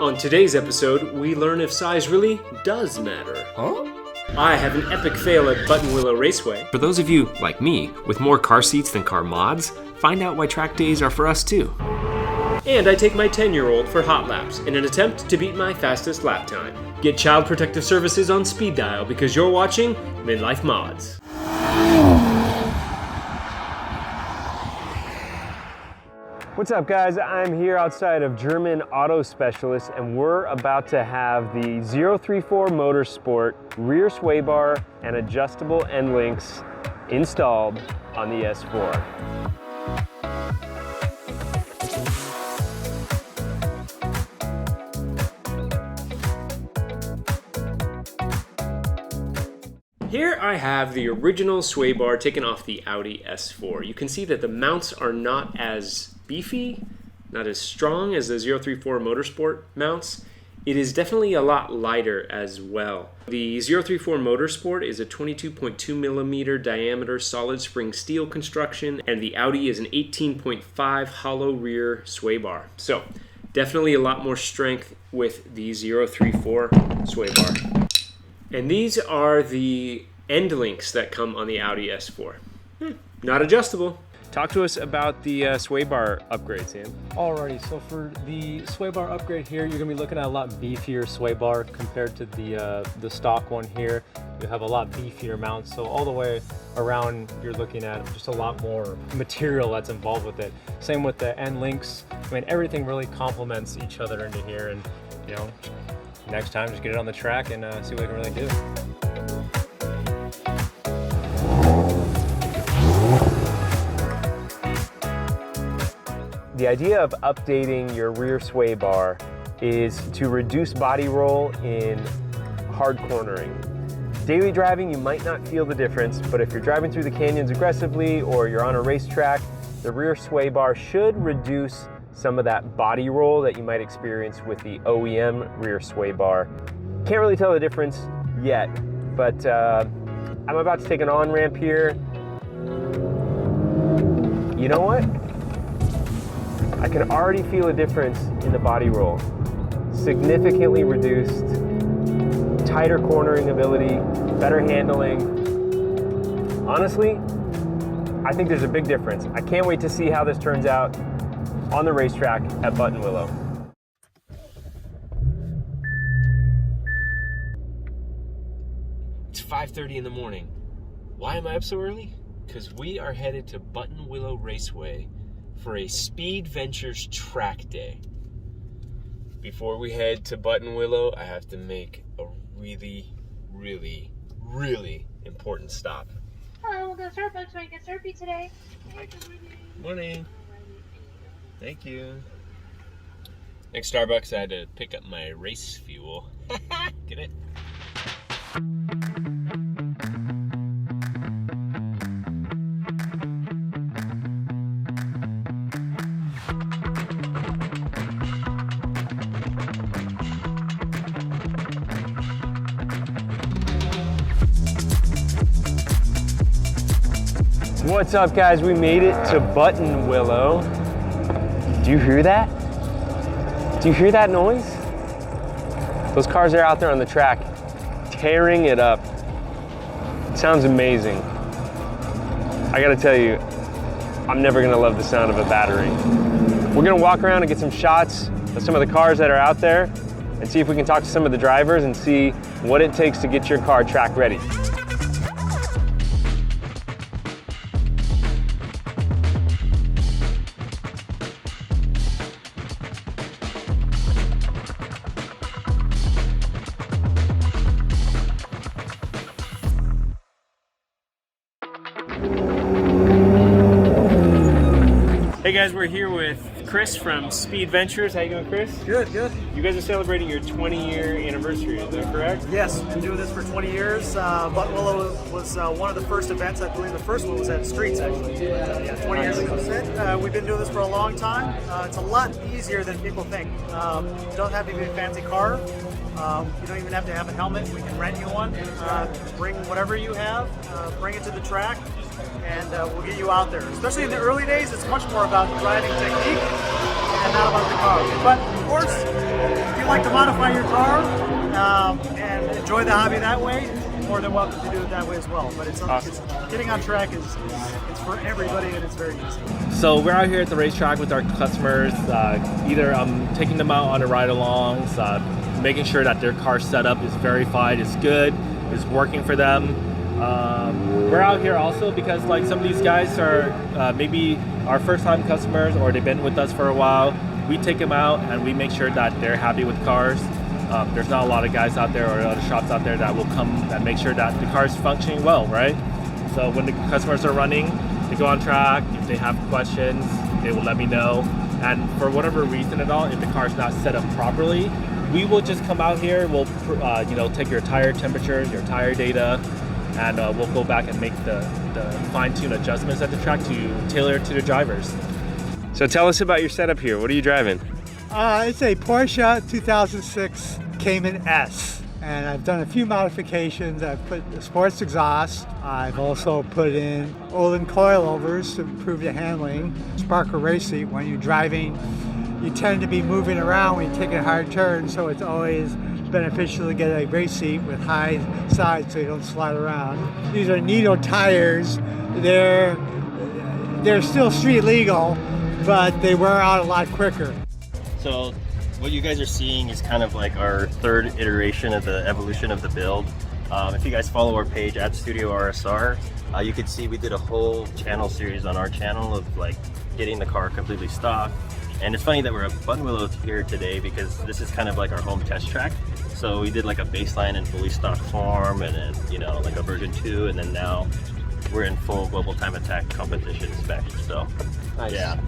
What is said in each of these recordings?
On today's episode, we learn if size really does matter. Huh? I have an epic fail at Buttonwillow Raceway. For those of you, like me, with more car seats than car mods, find out why track days are for us too. And I take my 10-year-old for hot laps in an attempt to beat my fastest lap time. Get Child Protective Services on speed dial because you're watching Midlife Mods. What's up, guys? I'm here outside of German Auto Specialist, and we're about to have the 034 Motorsport rear sway bar and adjustable end links installed on the S4. Here I have the original sway bar taken off the Audi S4. You can see that the mounts are not as beefy, not as strong as the 034 Motorsport mounts. It is definitely a lot lighter as well. The 034 Motorsport is a 22.2 millimeter diameter solid spring steel construction, and the Audi is an 18.5 hollow rear sway bar. So definitely a lot more strength with the 034 sway bar. And these are the end links that come on the Audi S4. Not adjustable. Talk to us about the sway bar upgrade, Sam. Alrighty, so for the sway bar upgrade here, you're gonna be looking at a lot beefier sway bar compared to the stock one here. You have a lot beefier mounts, so all the way around you're looking at just a lot more material that's involved with it. Same with the end links. I mean, everything really complements each other into here, and you know, next time just get it on the track and see what it can really do. The idea of updating your rear sway bar is to reduce body roll in hard cornering. Daily driving, you might not feel the difference, but if you're driving through the canyons aggressively or you're on a racetrack, the rear sway bar should reduce some of that body roll that you might experience with the OEM rear sway bar. Can't really tell the difference yet, but I'm about to take an on-ramp here. You know what? I can already feel a difference in the body roll. Significantly reduced, tighter cornering ability, better handling. Honestly, I think there's a big difference. I can't wait to see how this turns out on the racetrack at Buttonwillow. It's 5:30 in the morning. Why am I up so early? Because we are headed to Buttonwillow Raceway for a Speed Ventures track day. Before we head to Buttonwillow, I have to make a really important stop. Hello, we'll go to Starbucks so I can get Slurpee today. Morning. Thank you. Next Starbucks, I had to pick up my race fuel. Get it? What's up, guys? We made it to Buttonwillow. Do you hear that? Do you hear that noise? Those cars are out there on the track, tearing it up. It sounds amazing. I gotta tell you, I'm never gonna love the sound of a battery. We're gonna walk around and get some shots of some of the cars that are out there and see if we can talk to some of the drivers and see what it takes to get your car track ready. Hey guys, we're here with Chris from Speed Ventures. How you doing, Chris? Good, good. You guys are celebrating your 20-year anniversary, is that correct? Yes, been doing this for 20 years. Buttonwillow was one of the first events. I believe the first one was at Streets, actually. Yeah, 20 years ago. We've been doing this for a long time. It's a lot easier than people think. You don't have to be a fancy car. You don't even have to have a helmet. We can rent you one. Bring whatever you have, bring it to the track, and we'll get you out there. Especially in the early days, it's much more about driving technique and not about the car. But of course, if you like to modify your car and enjoy the hobby that way, you're more than welcome to do it that way as well. But it's getting on track is it's for everybody, and it's very easy. So we're out here at the racetrack with our customers. Either I'm taking them out on a ride-alongs, making sure that their car setup is verified, is good, is working for them. We're out here also because like some of these guys are maybe our first-time customers, or they've been with us for a while. We take them out and we make sure that they're happy with cars. There's not a lot of guys out there or other shops out there that will come and make sure that the car is functioning well, right? So when the customers are running, they go on track. If they have questions, they will let me know. And for whatever reason at all, if the car is not set up properly, we will just come out here. We'll take your tire temperatures, your tire data, and we'll go back and make the fine-tune adjustments at the track to tailor it to the drivers. So tell us about your setup here. What are you driving? It's a Porsche 2006 Cayman S, and I've done a few modifications. I've put a sports exhaust. I've also put in Olin coilovers to improve the handling. Sparker race seat. When you're driving, you tend to be moving around when you take a hard turn, so it's always beneficial to get a race seat with high sides so you don't slide around. These are Nitto tires. They're still street legal, but they wear out a lot quicker. So what you guys are seeing is kind of like our third iteration of the evolution of the build. If you guys follow our page at Studio RSR, you can see we did a whole channel series on our channel of like getting the car completely stock. And it's funny that we're at Buttonwillow here today because this is kind of like our home test track. So we did like a baseline in fully stock form, and then like a version 2, and then now we're in full global time attack competition spec. So Nice. yeah.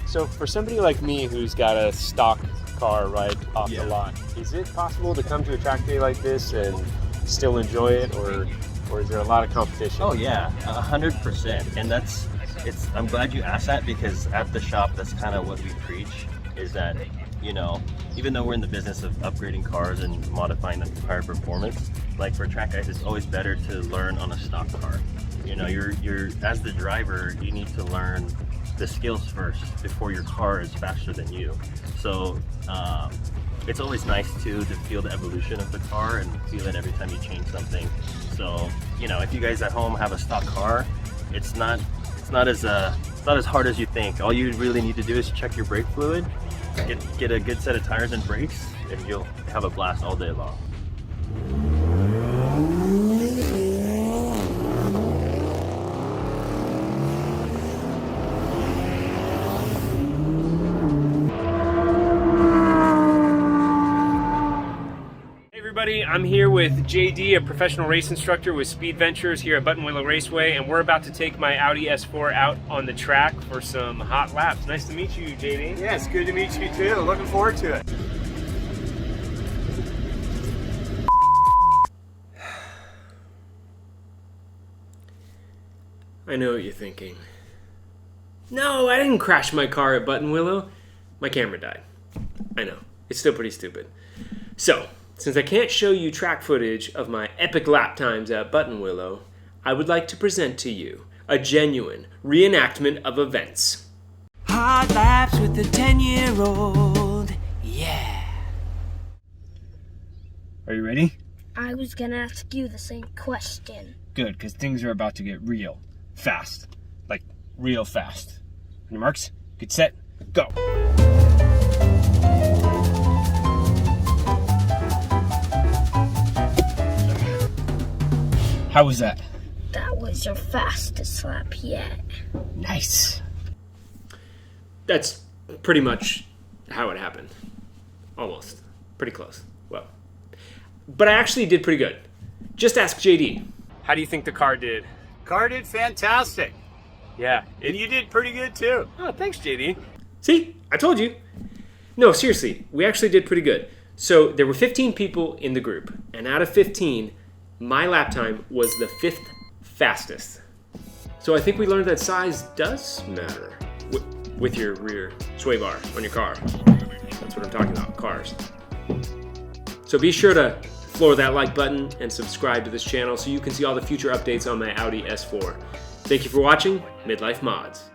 So for somebody like me who's got a stock car right off the lot, is it possible to come to a track day like this and still enjoy it, or is there a lot of competition? Oh yeah, 100%. And I'm glad you asked that, because at the shop, that's kind of what we preach, is that, even though we're in the business of upgrading cars and modifying them for higher performance, like for track guys, it's always better to learn on a stock car. You're as the driver, you need to learn the skills first before your car is faster than you. So it's always nice to feel the evolution of the car and feel it every time you change something. So if you guys at home have a stock car, it's not as hard as you think. All you really need to do is check your brake fluid, get a good set of tires and brakes, and you'll have a blast all day long. I'm here with JD, a professional race instructor with Speed Ventures here at Buttonwillow Raceway, and we're about to take my Audi S4 out on the track for some hot laps. Nice to meet you, JD. Yeah, it's good to meet you too. Looking forward to it. I know what you're thinking. No, I didn't crash my car at Buttonwillow. My camera died. I know. It's still pretty stupid. So, since I can't show you track footage of my epic lap times at Buttonwillow, I would like to present to you a genuine reenactment of events. Hot laps with the 10-year-old, yeah. Are you ready? I was gonna ask you the same question. Good, because things are about to get real fast. Like, real fast. On your marks, get set, go. How was that? That was your fastest lap yet. Nice. That's pretty much how it happened. Almost. Pretty close. Well. But I actually did pretty good. Just ask JD. How do you think the car did? Car did fantastic. Yeah. And you did pretty good too. Oh, thanks, JD. See? I told you. No, seriously. We actually did pretty good. So there were 15 people in the group. And out of 15, my lap time was the 5th fastest. So I think we learned that size does matter with your rear sway bar on your car. That's what I'm talking about, cars. So be sure to floor that like button and subscribe to this channel so you can see all the future updates on my Audi S4. Thank you for watching Midlife Mods.